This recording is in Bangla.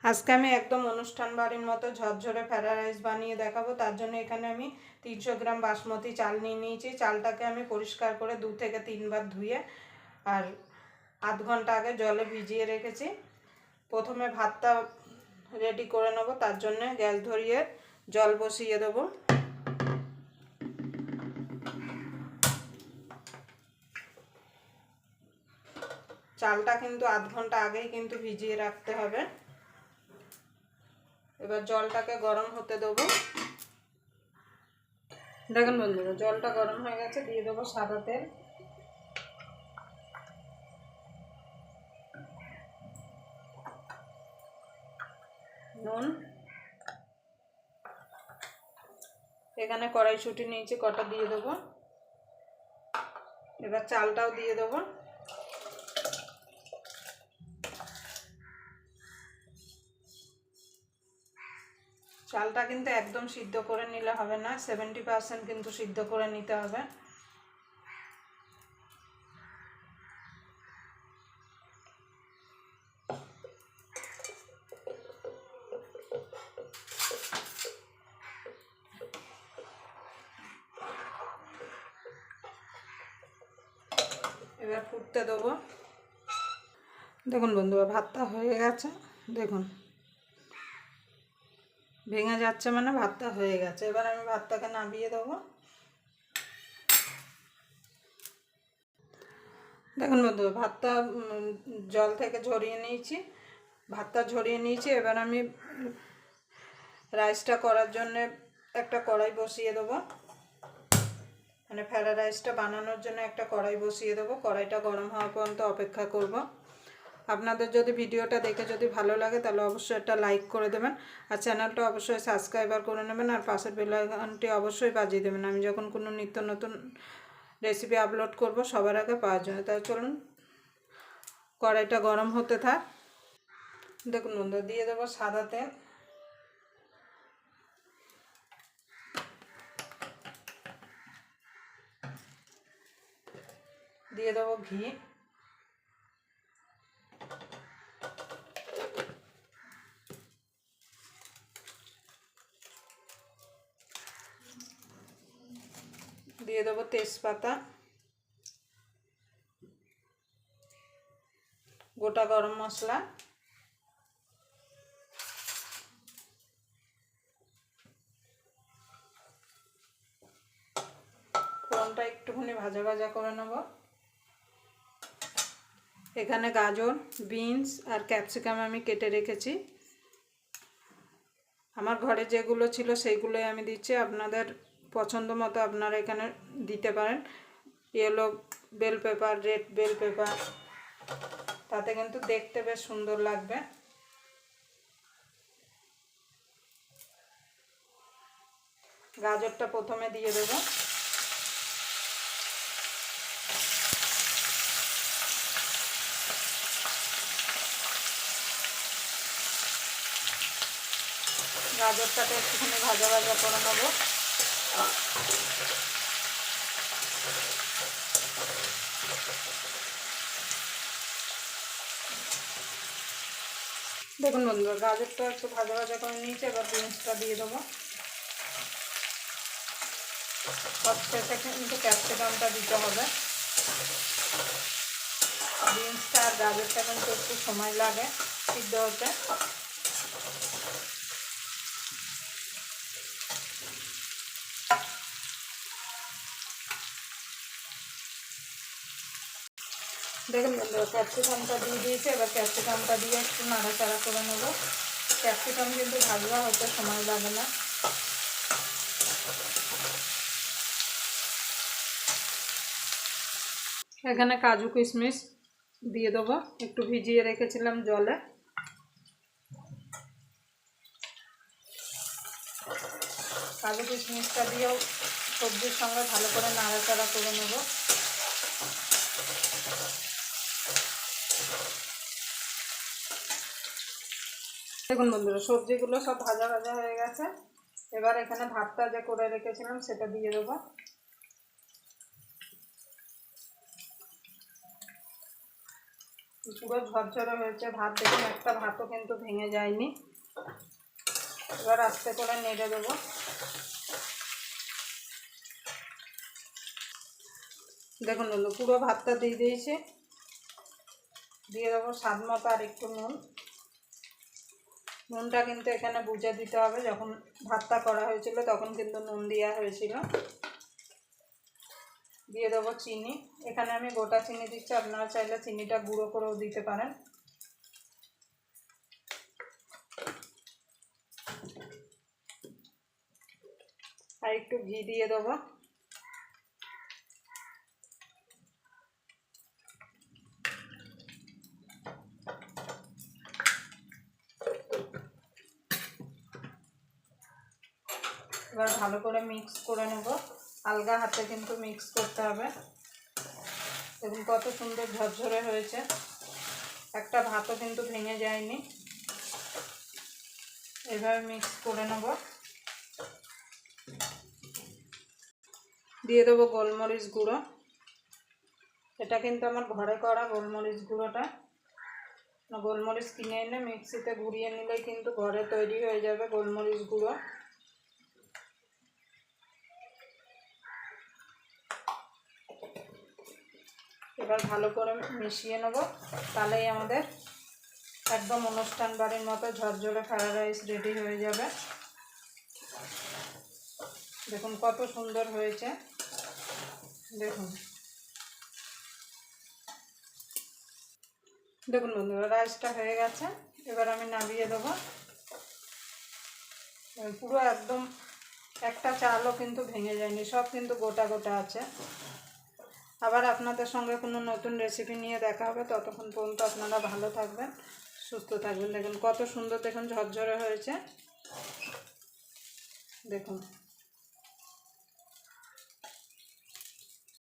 আজকে আমি একদম অনুষ্ঠান বাড়ির মতো ঝরঝরে ফ্রাইড রাইস বানিয়ে দেখাবো। তার জন্য এখানে আমি 300 গ্রাম বাসমতি চাল নিয়ে নিয়েছি। চালটাকে আমি পরিষ্কার করে 2 থেকে 3 বার ধুয়ে আর আধ ঘন্টা আগে জলে ভিজিয়ে রেখেছি। প্রথমে ভাতটা রেডি করে নেব, তার জন্য গ্যাস ধরিয়ে জল বসিয়ে দেবো। চালটা কিন্তু আধ ঘন্টা আগেই কিন্তু ভিজিয়ে রাখতে হবে। এবার জলটাকে গরম হতে দেবো। দেখুন বন্ধুরা, জলটা গরম হয়ে গেছে, দিয়ে দেবো সাদা তেল, নুন, এখানে কড়াইশুঁটি নিয়েছি কটা দিয়ে দেবো। এবার চালটাও দিয়ে দেবো। চালটা কিন্তু একদম সিদ্ধ করে নিলে হবে না, 70% কিন্তু সিদ্ধ করে নিতে হবে। এবার ফুটতে দেবো। দেখুন বন্ধুরা, ভাতটা হয়ে গেছে। দেখুন ভেঙে যাচ্ছে, মানে ভাতটা হয়ে গেছে। এবার আমি ভাতটাকে নামিয়ে দেবো। দেখুন বন্ধুরা, ভাতটা জল থেকে ঝরিয়ে নিয়েছি, ভাতটা ঝরিয়ে নিয়েছি। এবার আমি রাইসটা করার জন্য একটা কড়াই বসিয়ে দেবো, মানে ফ্রাইড রাইসটা বানানোর জন্য একটা কড়াই বসিয়ে দেবো। কড়াইটা গরম হওয়া পর্যন্ত অপেক্ষা করব। আপনাদের যদি ভিডিওটা দেখে যদি ভালো লাগে তাহলে অবশ্যই একটা লাইক করে দেবেন, আর চ্যানেলটা অবশ্যই সাবস্ক্রাইবার করে নেবেন, আর পাশের বেল আইকনটি অবশ্যই বাজিয়ে দেবেন। আমি যখন কোনো নিত্য নতুন রেসিপি আপলোড করব সবার আগে পাওয়ার জন্য। তাই চলুন কড়াইটা গরম হতে থাক। দেখুন বন্ধু, দিয়ে দেবো সাদা তেল, দিয়ে দেবো ঘি, দিয়ে দেবো তেজপাতা, গোটা গরম মশলা, ফোড়নটা একটুখানি ভাজা ভাজা করে নেব। এখানে গাজর, বিনস আর ক্যাপসিকাম আমি কেটে রেখেছি। আমার ঘরে যেগুলো ছিল সেইগুলোই আমি দিচ্ছি, আপনাদের পছন্দ মতো আপনারা এখানে দিতে পারেন। Yellow bell paper, red bell paper, তাতে কিন্তু দেখতে বেশ সুন্দর লাগবে। গাজরটা প্রথমে দিয়ে দেব। গাজরটাকে একটুখানি ভাজা ভাজা করে নেব। দেখুন বন্ধুরা, গাজরটা একটু ভাজা ভাজা করে নিয়েছি। এবার বিনসটা দিয়ে দেবো। সবশেষে কিন্তু ক্যাপসিকামটা দিতে হবে। বিনসটা আর গাজরটা কিন্তু একটু সময় লাগে সিদ্ধ হতে। দেখুন বন্ধুরা, ক্যাপসিকামটা দিয়ে দিয়েছি। এবার ক্যাপসিকামটা দিয়ে একটু নাড়াচাড়া করে নেব। ক্যাপসিকাম কিন্তু ভাজা হতে সময় লাগে না। এখানে কাজু কিশমিশ দিয়ে দেবো, একটু ভিজিয়ে রেখেছিলাম জলে। কাজু কিশমিশটা দিয়েও সবজির সঙ্গে ভালো করে নাড়াচাড়া করে নেব। দেখুন বন্ধুরা, সবজিগুলো সব ভাজা ভাজা হয়ে গেছে। এবার এখানে ভাতটা যে করে রেখেছিলাম সেটা দিয়ে দেবো। একটু পুরো ঝরঝরে হয়েছে। ভাত দেখুন, একটা ভাতও কিন্তু ভেঙে যায়নি। এবার আস্তে করে নেড়ে দেবো। দেখুন বন্ধু, পুরো ভাতটা দিয়ে দিয়েছি। দিয়ে দেবো স্বাদ মতো আর একটু নুন। নুনটা কিন্তু এখানে বুঝে দিতে হবে, যখন ভাতটা করা হয়েছিল তখন কিন্তু নুন দেওয়া হয়েছিল। দিয়ে দেবো চিনি। এখানে আমি গোটা চিনি দিচ্ছি, আপনারা চাইলে চিনিটা গুঁড়ো করেও দিতে পারেন। আর একটু ঘি দিয়ে দেবো। এবার ভালো করে মিক্স করে নেব। আলগা হাতে কিন্তু মিক্স করতে হবে। দেখুন কত সুন্দর ঝরঝরে হয়েছে, একটা ভাতও কিন্তু ভেঙে যায়নি। এভাবে মিক্স করে নেব। দিয়ে দেবো গোলমরিচ গুঁড়ো। এটা কিন্তু আমার ঘরে করা গোলমরিচ গুঁড়োটা। গোলমরিচ কিনে এনে মিক্সিতে গুঁড়িয়ে নিলেই কিন্তু ঘরে তৈরি হয়ে যাবে গোলমরিচ গুঁড়ো। এবার ভালো করে মিশিয়ে নেব, তাহলেই আমাদের একদম অনুষ্ঠান বাড়ির মতো ঝরঝরে ফ্রাইড রাইস রেডি হয়ে যাবে। দেখুন কত সুন্দর হয়েছে। দেখুন দেখুন বন্ধুরা, রাইসটা হয়ে গেছে। এবার আমি নামিয়ে দেবো। পুরো একদম একটা চালও কিন্তু ভেঙে যায়নি, সব কিন্তু গোটা গোটা আছে। আবার আপনাদের সঙ্গে কোনো নতুন রেসিপি নিয়ে দেখা হবে। ততক্ষণ পর্যন্ত আপনারা ভালো থাকবেন, সুস্থ থাকবেন। দেখুন কত সুন্দর, দেখুন ঝরঝরে হয়েছে। দেখুন।